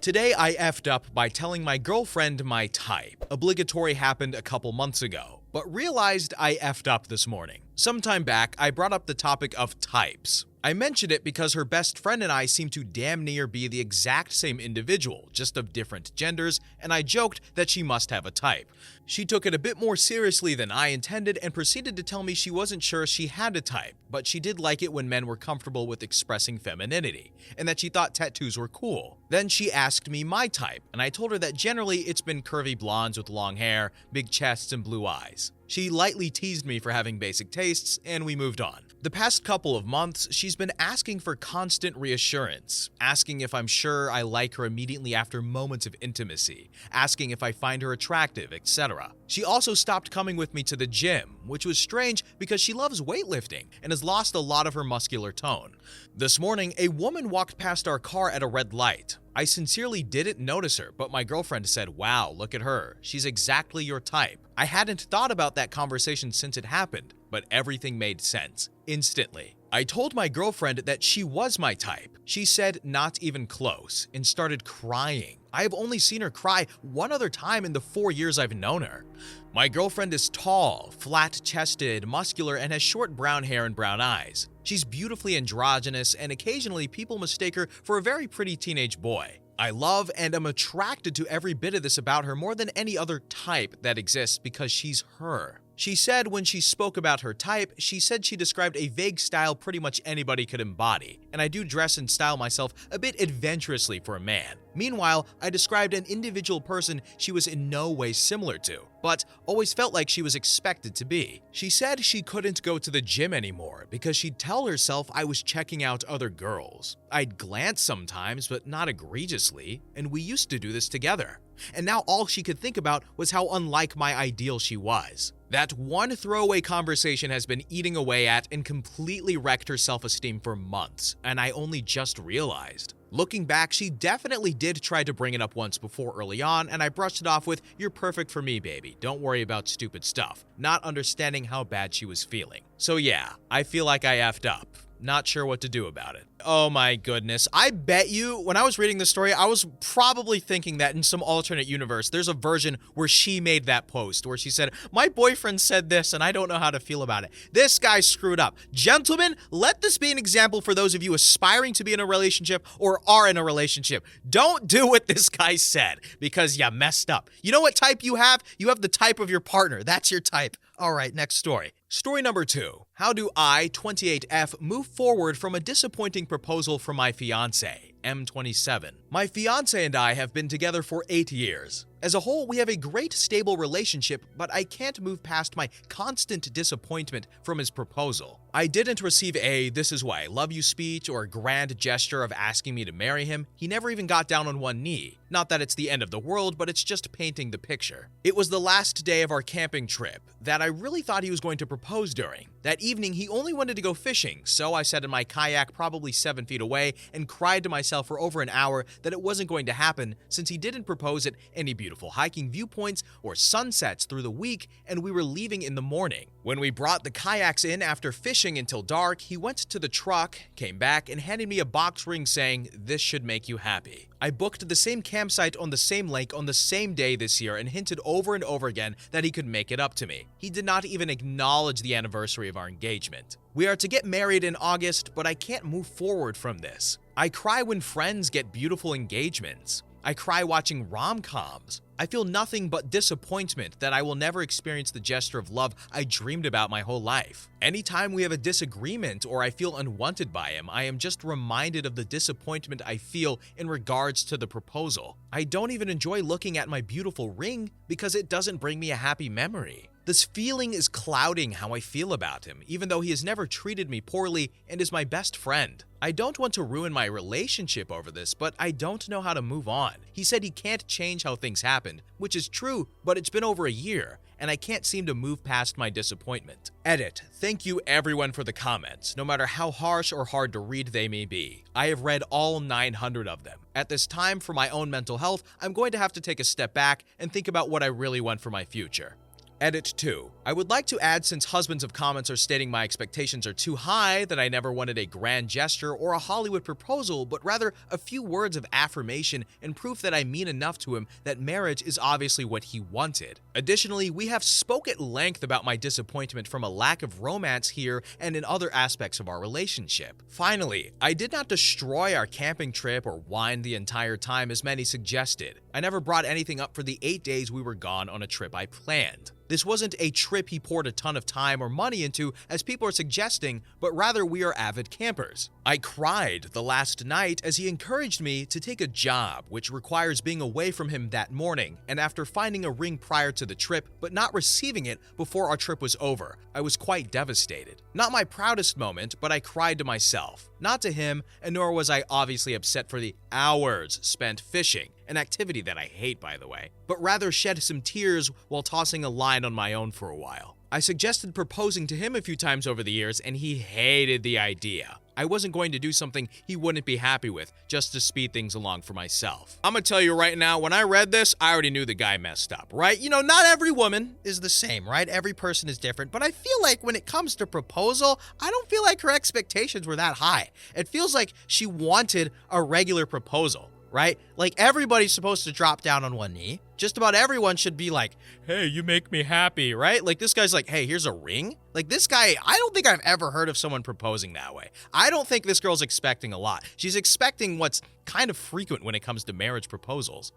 Today I effed up by telling my girlfriend my type. Obligatory happened a couple months ago, but realized I effed up this morning. Sometime back, I brought up the topic of types. I mentioned it because her best friend and I seem to damn near be the exact same individual, just of different genders, and I joked that she must have a type. She took it a bit more seriously than I intended and proceeded to tell me she wasn't sure she had a type, but she did like it when men were comfortable with expressing femininity, and that she thought tattoos were cool. Then she asked me my type, and I told her that generally it's been curvy blondes with long hair, big chests, and blue eyes. She lightly teased me for having basic tastes, and we moved on. The past couple of months, she's been asking for constant reassurance, asking if I'm sure I like her immediately after moments of intimacy, asking if I find her attractive, etc. She also stopped coming with me to the gym, which was strange because she loves weightlifting and has lost a lot of her muscular tone. This morning, a woman walked past our car at a red light. I sincerely didn't notice her, but my girlfriend said, "Wow, look at her. She's exactly your type." I hadn't thought about that conversation since it happened, but everything made sense instantly. I told my girlfriend that she was my type. She said not even close and started crying. I have only seen her cry one other time in the 4 years I've known her. My girlfriend is tall, flat-chested, muscular, and has short brown hair and brown eyes. She's beautifully androgynous, and occasionally people mistake her for a very pretty teenage boy. I love and am attracted to every bit of this about her more than any other type that exists because she's her. She said when she spoke about her type, she said she described a vague style pretty much anybody could embody, and I do dress and style myself a bit adventurously for a man. Meanwhile, I described an individual person she was in no way similar to, but always felt like she was expected to be. She said she couldn't go to the gym anymore because she'd tell herself I was checking out other girls. I'd glance sometimes, but not egregiously, and we used to do this together. And now all she could think about was how unlike my ideal she was. That one throwaway conversation has been eating away at and completely wrecked her self-esteem for months, and I only just realized. Looking back, she definitely did try to bring it up once before early on, and I brushed it off with, "You're perfect for me, baby. Don't worry about stupid stuff," not understanding how bad she was feeling. So yeah, I feel like I effed up. Not sure what to do about it. Oh my goodness. I bet you, when I was reading this story, I was probably thinking that in some alternate universe, there's a version where she made that post, where she said, "My boyfriend said this, and I don't know how to feel about it. This guy screwed up." Gentlemen, let this be an example for those of you aspiring to be in a relationship or are in a relationship. Don't do what this guy said, because you messed up. You know what type you have? You have the type of your partner. That's your type. All right, next story. Story number 2. How do I, 28F, move forward from a disappointing proposal from my fiancé, M27? My fiancé and I have been together for 8 years. As a whole, we have a great stable relationship, but I can't move past my constant disappointment from his proposal. I didn't receive a "this is why I love you" speech or a grand gesture of asking me to marry him. He never even got down on one knee. Not that it's the end of the world, but it's just painting the picture. It was the last day of our camping trip that I really thought he was going to propose during. That evening, he only wanted to go fishing, so I sat in my kayak probably 7 feet away and cried to myself for over an hour that it wasn't going to happen since he didn't propose at any beautiful hiking viewpoints or sunsets through the week, and we were leaving in the morning. When we brought the kayaks in after fishing until dark, he went to the truck, came back, and handed me a box ring saying, "This should make you happy." I booked the same campsite on the same lake on the same day this year and hinted over and over again that he could make it up to me. He did not even acknowledge the anniversary of our engagement. We are to get married in August, but I can't move forward from this. I cry when friends get beautiful engagements. I cry watching rom-coms. I feel nothing but disappointment that I will never experience the gesture of love I dreamed about my whole life. Anytime we have a disagreement or I feel unwanted by him, I am just reminded of the disappointment I feel in regards to the proposal. I don't even enjoy looking at my beautiful ring because it doesn't bring me a happy memory. This feeling is clouding how I feel about him, even though he has never treated me poorly and is my best friend. I don't want to ruin my relationship over this, but I don't know how to move on. He said he can't change how things happened, which is true, but it's been over a year, and I can't seem to move past my disappointment. Edit. Thank you everyone for the comments, no matter how harsh or hard to read they may be. I have read all 900 of them. At this time, for my own mental health, I'm going to have to take a step back and think about what I really want for my future. Edit 2. I would like to add, since husbands of comments are stating my expectations are too high, that I never wanted a grand gesture or a Hollywood proposal, but rather a few words of affirmation and proof that I mean enough to him that marriage is obviously what he wanted. Additionally, we have spoke at length about my disappointment from a lack of romance here and in other aspects of our relationship. Finally, I did not destroy our camping trip or whine the entire time as many suggested. I never brought anything up for the 8 days we were gone on a trip I planned. This wasn't a trip he poured a ton of time or money into, as people are suggesting, but rather we are avid campers. I cried the last night as he encouraged me to take a job, which requires being away from him that morning, and after finding a ring prior to the trip, but not receiving it before our trip was over, I was quite devastated. Not my proudest moment, but I cried to myself. Not to him, and nor was I obviously upset for the hours spent fishing, an activity that I hate, by the way, but rather shed some tears while tossing a line on my own for a while. I suggested proposing to him a few times over the years, and he hated the idea. I wasn't going to do something he wouldn't be happy with just to speed things along for myself. I'm gonna tell you right now, when I read this, I already knew the guy messed up, right? You know, not every woman is the same, right? Every person is different, but I feel like when it comes to proposal, I don't feel like her expectations were that high. It feels like she wanted a regular proposal, right? Like, everybody's supposed to drop down on one knee. Just about everyone should be like, hey, you make me happy, right? Like, this guy's like, hey, here's a ring. Like, this guy, I don't think I've ever heard of someone proposing that way. I don't think this girl's expecting a lot. She's expecting what's kind of frequent when it comes to marriage proposals.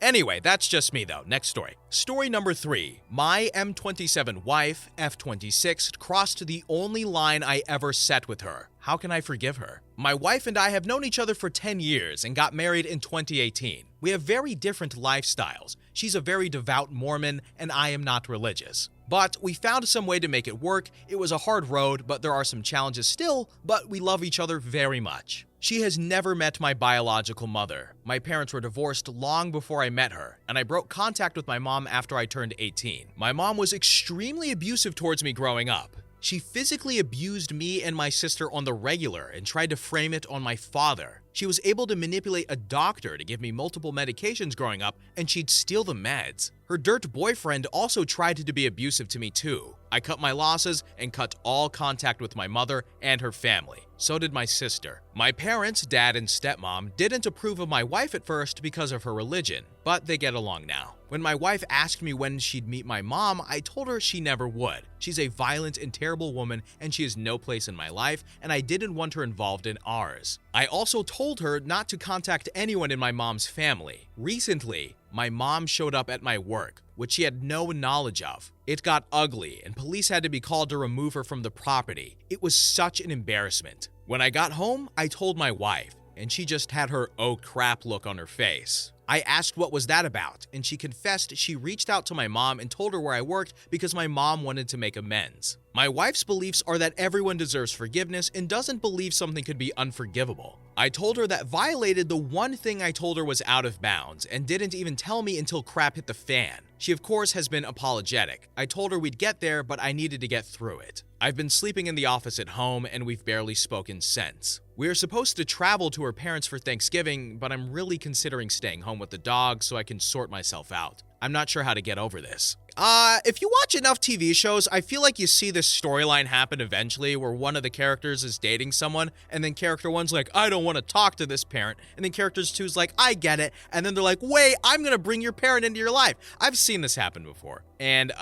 Anyway, that's just me though. Next story. Story number 3. My M27 wife, F26, crossed the only line I ever set with her. How can I forgive her? My wife and I have known each other for 10 years and got married in 2018. We have very different lifestyles. She's a very devout Mormon and I am not religious. But we found some way to make it work. It was a hard road, but there are some challenges still, but we love each other very much. She has never met my biological mother. My parents were divorced long before I met her, and I broke contact with my mom after I turned 18. My mom was extremely abusive towards me growing up. She physically abused me and my sister on the regular and tried to frame it on my father. She was able to manipulate a doctor to give me multiple medications growing up, and she'd steal the meds. Her dirt boyfriend also tried to be abusive to me too. I cut my losses and cut all contact with my mother and her family. So did my sister. My parents, dad and stepmom, didn't approve of my wife at first because of her religion, but they get along now. When my wife asked me when she'd meet my mom, I told her she never would. She's a violent and terrible woman, and she has no place in my life, and I didn't want her involved in ours. I also told her not to contact anyone in my mom's family. Recently, my mom showed up at my work, which she had no knowledge of. It got ugly, and police had to be called to remove her from the property. It was such an embarrassment. When I got home, I told my wife, and she just had her oh crap look on her face. I asked what was that about, and she confessed she reached out to my mom and told her where I worked because my mom wanted to make amends. My wife's beliefs are that everyone deserves forgiveness and doesn't believe something could be unforgivable. I told her that violated the one thing I told her was out of bounds and didn't even tell me until crap hit the fan. She of course has been apologetic. I told her we'd get there, but I needed to get through it. I've been sleeping in the office at home and we've barely spoken since. We are supposed to travel to her parents for Thanksgiving, but I'm really considering staying home with the dog so I can sort myself out. I'm not sure how to get over this. If you watch enough TV shows, I feel like you see this storyline happen eventually where one of the characters is dating someone and then character one's like, I don't want to talk to this parent. And then characters two's like, I get it. And then they're like, wait, I'm going to bring your parent into your life. I've seen this happen before. And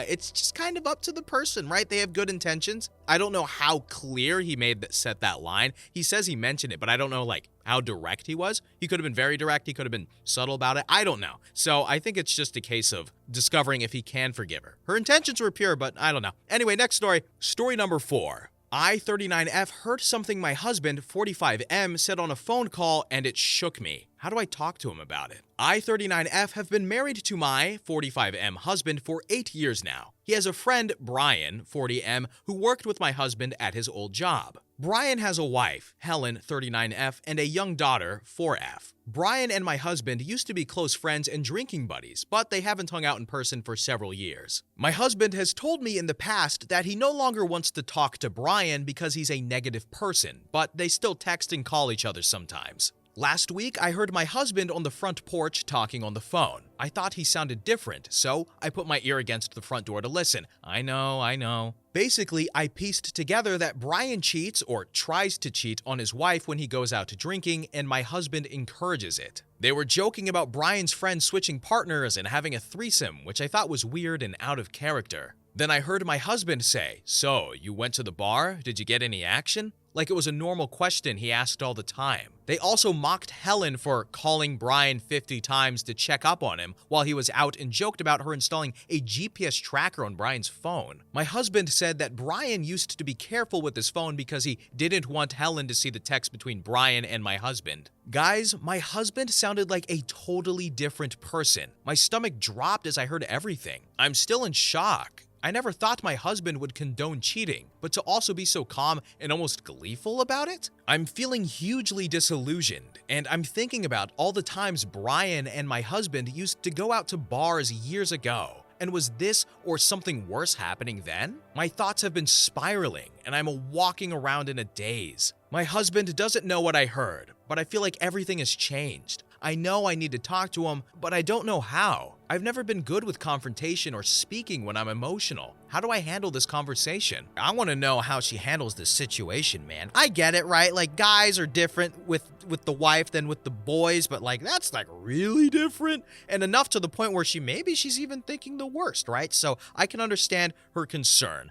it's just kind of up to the person, right? They have good intentions. I don't know how clear he set that line. He says he mentioned it, but I don't know like how direct he was. He could have been very direct. He could have been subtle about it. I don't know. So I think it's just a case of discovering if he can forgive her. Her intentions were pure, but I don't know. Anyway, next story. Story number 4. I-39F heard something my husband, 45M, said on a phone call and it shook me. How do I talk to him about it? I-39F have been married to my 45M husband for 8 years now. He has a friend, Brian, 40M, who worked with my husband at his old job. Brian has a wife, Helen, 39F, and a young daughter, 4F. Brian and my husband used to be close friends and drinking buddies, but they haven't hung out in person for several years. My husband has told me in the past that he no longer wants to talk to Brian because he's a negative person, but they still text and call each other sometimes. Last week, I heard my husband on the front porch talking on the phone. I thought he sounded different, so I put my ear against the front door to listen. I know. Basically, I pieced together that Brian cheats or tries to cheat on his wife when he goes out drinking, and my husband encourages it. They were joking about Brian's friend switching partners and having a threesome, which I thought was weird and out of character. Then I heard my husband say, "So, you went to the bar? Did you get any action?" Like it was a normal question he asked all the time. They also mocked Helen for calling Brian 50 times to check up on him while he was out and joked about her installing a GPS tracker on Brian's phone. My husband said that Brian used to be careful with his phone because he didn't want Helen to see the text between Brian and my husband. Guys, my husband sounded like a totally different person. My stomach dropped as I heard everything. I'm still in shock. I never thought my husband would condone cheating, but to also be so calm and almost gleeful about it? I'm feeling hugely disillusioned, and I'm thinking about all the times Brian and my husband used to go out to bars years ago. And was this or something worse happening then? My thoughts have been spiraling, and I'm walking around in a daze. My husband doesn't know what I heard, but I feel like everything has changed. I know I need to talk to him, but I don't know how. I've never been good with confrontation or speaking when I'm emotional. How do I handle this conversation? I want to know how she handles this situation, man. I get it, right? Like, guys are different with the wife than with the boys, but like, that's like really different. And enough to the point where she's even thinking the worst, right? So I can understand her concern.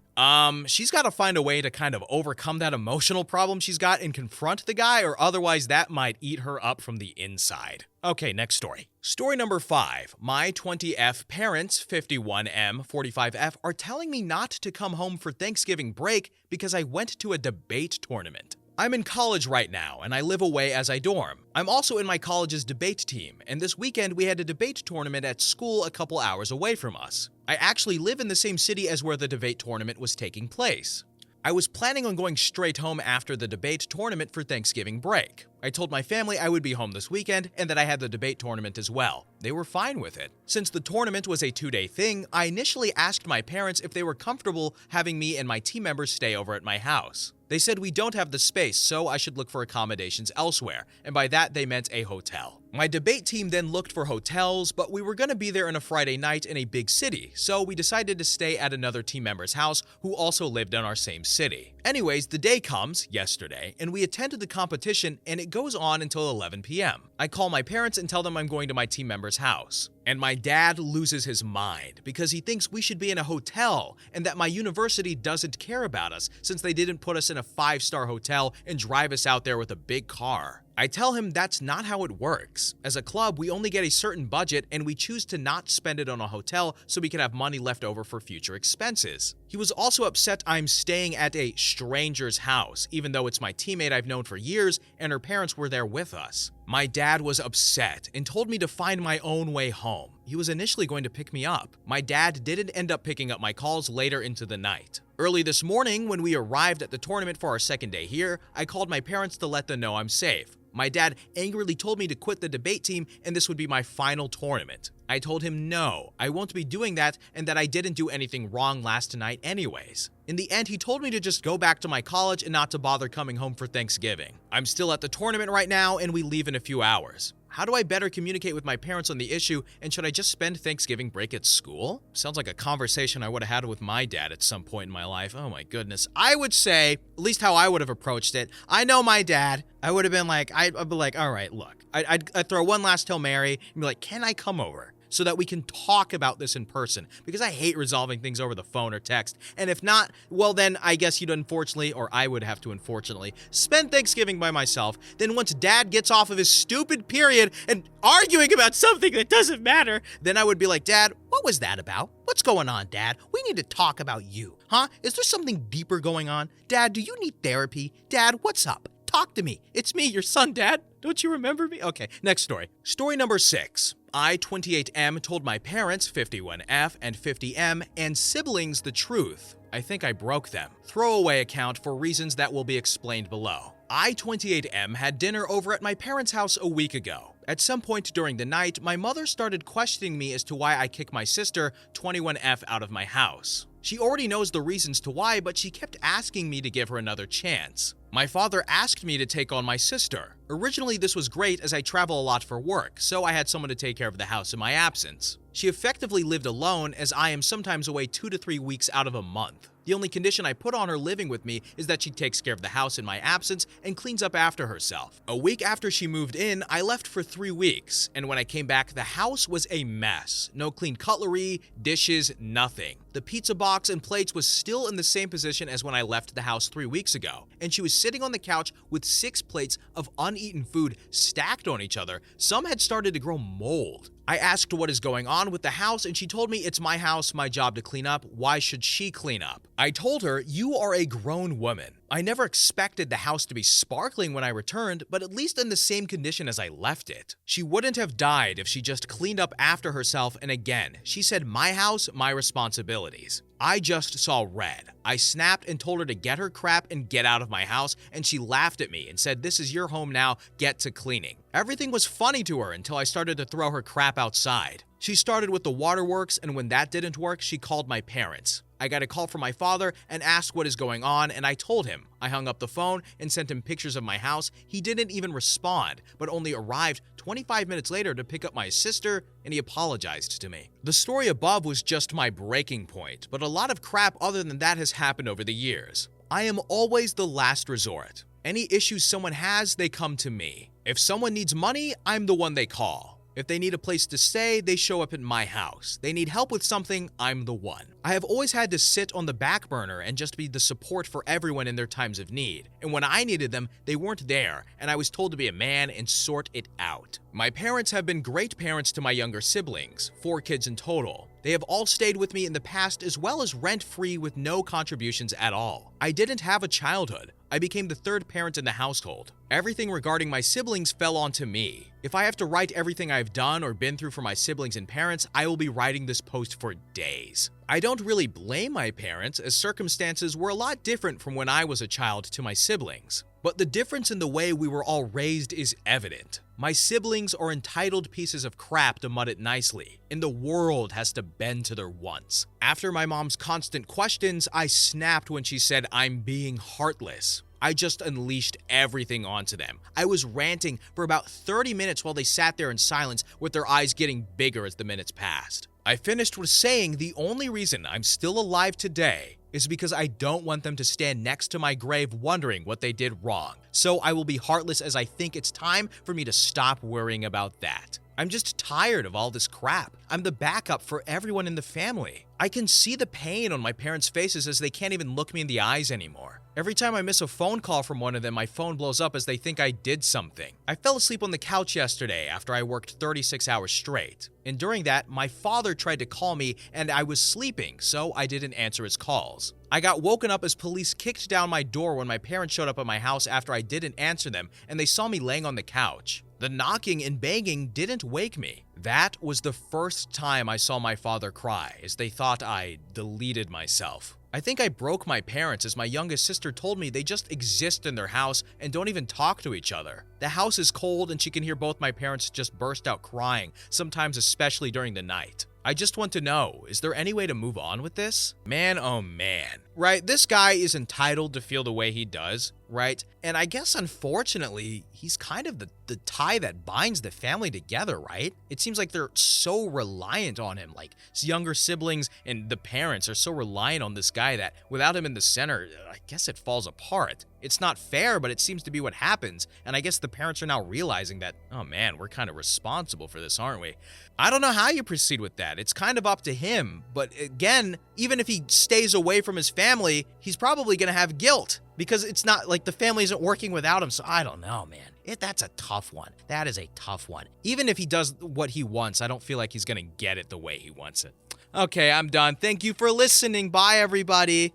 She's got to find a way to kind of overcome that emotional problem she's got and confront the guy, or otherwise that might eat her up from the inside. Okay, next story. Story number 5. My 20F parents, 51M, 45F, are telling me not to come home for Thanksgiving break because I went to a debate tournament. I'm in college right now, and I live away as I dorm. I'm also in my college's debate team, and this weekend we had a debate tournament at school a couple hours away from us. I actually live in the same city as where the debate tournament was taking place. I was planning on going straight home after the debate tournament for Thanksgiving break. I told my family I would be home this weekend and that I had the debate tournament as well. They were fine with it. Since the tournament was a 2-day thing, I initially asked my parents if they were comfortable having me and my team members stay over at my house. They said we don't have the space, so I should look for accommodations elsewhere, and by that they meant a hotel. My debate team then looked for hotels, but we were going to be there on a Friday night in a big city, so we decided to stay at another team member's house who also lived in our same city. Anyways, the day comes, yesterday, and we attended the competition, and it goes on until 11 p.m. I call my parents and tell them I'm going to my team member's house. And my dad loses his mind because he thinks we should be in a hotel and that my university doesn't care about us since they didn't put us in a 5-star hotel and drive us out there with a big car. I tell him that's not how it works. As a club, we only get a certain budget and we choose to not spend it on a hotel so we can have money left over for future expenses. He was also upset I'm staying at a stranger's house, even though it's my teammate I've known for years and her parents were there with us. My dad was upset and told me to find my own way home. He was initially going to pick me up. My dad didn't end up picking up my calls later into the night. Early this morning, when we arrived at the tournament for our second day here, I called my parents to let them know I'm safe. My dad angrily told me to quit the debate team and this would be my final tournament. I told him no, I won't be doing that and that I didn't do anything wrong last night anyways. In the end, he told me to just go back to my college and not to bother coming home for Thanksgiving. I'm still at the tournament right now and we leave in a few hours. How do I better communicate with my parents on the issue, and should I just spend Thanksgiving break at school? Sounds like a conversation I would have had with my dad at some point in my life. Oh my goodness. I would say, at least how I would have approached it, I know my dad. I would have been like, I'd be like, all right, look. I'd throw one last Hail Mary and be like, can I come over? So that we can talk about this in person, because I hate resolving things over the phone or text. And if not, well then I guess you'd unfortunately, or I would have to unfortunately, spend Thanksgiving by myself. Then once dad gets off of his stupid period and arguing about something that doesn't matter, then I would be like, Dad, what was that about? What's going on, Dad? We need to talk about you. Huh? Is there something deeper going on? Dad, do you need therapy? Dad, what's up? Talk to me. It's me, your son, Dad. Don't you remember me? Okay, next story. Story number 6. I, 28M, told my parents, 51F and 50M, and siblings the truth. I think I broke them. Throwaway account for reasons that will be explained below. I, 28M, had dinner over at my parents' house a week ago. At some point during the night, my mother started questioning me as to why I kicked my sister, 21F, out of my house. She already knows the reasons to why, but she kept asking me to give her another chance. My father asked me to take on my sister. Originally, this was great as I travel a lot for work, so I had someone to take care of the house in my absence. She effectively lived alone as I am sometimes away 2 to 3 weeks out of a month. The only condition I put on her living with me is that she takes care of the house in my absence and cleans up after herself. A week after she moved in, I left for 3 weeks, and when I came back, the house was a mess. No clean cutlery, dishes, nothing. The pizza box and plates was still in the same position as when I left the house 3 weeks ago, and she was sitting on the couch with 6 plates of uneaten food stacked on each other. Some had started to grow mold. I asked what is going on with the house, and she told me it's my house, my job to clean up. Why should she clean up? I told her, you are a grown woman. I never expected the house to be sparkling when I returned, but at least in the same condition as I left it. She wouldn't have died if she just cleaned up after herself, and again, she said my house, my responsibilities. I just saw red. I snapped and told her to get her crap and get out of my house, and she laughed at me and said, this is your home now, get to cleaning. Everything was funny to her until I started to throw her crap outside. She started with the waterworks, and when that didn't work, she called my parents. I got a call from my father and asked what is going on, and I told him. I hung up the phone and sent him pictures of my house. He didn't even respond, but only arrived 25 minutes later to pick up my sister, and he apologized to me. The story above was just my breaking point, but a lot of crap other than that has happened over the years. I am always the last resort. Any issues someone has, they come to me. If someone needs money, I'm the one they call. If they need a place to stay, they show up at my house. They need help with something, I'm the one. I have always had to sit on the back burner and just be the support for everyone in their times of need. And when I needed them, they weren't there, and I was told to be a man and sort it out. My parents have been great parents to my younger siblings, 4 kids in total. They have all stayed with me in the past as well as rent-free with no contributions at all. I didn't have a childhood. I became the 3rd parent in the household. Everything regarding my siblings fell onto me. If I have to write everything I've done or been through for my siblings and parents, I will be writing this post for days. I don't really blame my parents, as circumstances were a lot different from when I was a child to my siblings. But the difference in the way we were all raised is evident. My siblings are entitled pieces of crap, to mud it nicely, and the world has to bend to their wants. After my mom's constant questions, I snapped when she said I'm being heartless. I just unleashed everything onto them. I was ranting for about 30 minutes while they sat there in silence with their eyes getting bigger as the minutes passed. I finished with saying the only reason I'm still alive today is because I don't want them to stand next to my grave wondering what they did wrong. So I will be heartless as I think it's time for me to stop worrying about that. I'm just tired of all this crap. I'm the backup for everyone in the family. I can see the pain on my parents' faces as they can't even look me in the eyes anymore. Every time I miss a phone call from one of them, my phone blows up as they think I did something. I fell asleep on the couch yesterday after I worked 36 hours straight. And during that, my father tried to call me and I was sleeping, so I didn't answer his calls. I got woken up as police kicked down my door when my parents showed up at my house after I didn't answer them and they saw me laying on the couch. The knocking and banging didn't wake me. That was the first time I saw my father cry, as they thought I deleted myself. I think I broke my parents as my youngest sister told me they just exist in their house and don't even talk to each other. The house is cold and she can hear both my parents just burst out crying, sometimes especially during the night. I just want to know, is there any way to move on with this? Man, oh man. Right, this guy is entitled to feel the way he does, right? And I guess unfortunately, he's kind of the tie that binds the family together, right? It seems like they're so reliant on him, like his younger siblings and the parents are so reliant on this guy that without him in the center, I guess it falls apart. It's not fair, but it seems to be what happens, and I guess the parents are now realizing that, oh man, we're kind of responsible for this, aren't we? I don't know how you proceed with that. It's kind of up to him, but again, even if he stays away from his family, he's probably going to have guilt, because it's not like the family isn't working without him, so I don't know, man. That's a tough one. That is a tough one. Even if he does what he wants, I don't feel like he's going to get it the way he wants it. Okay, I'm done. Thank you for listening. Bye, everybody.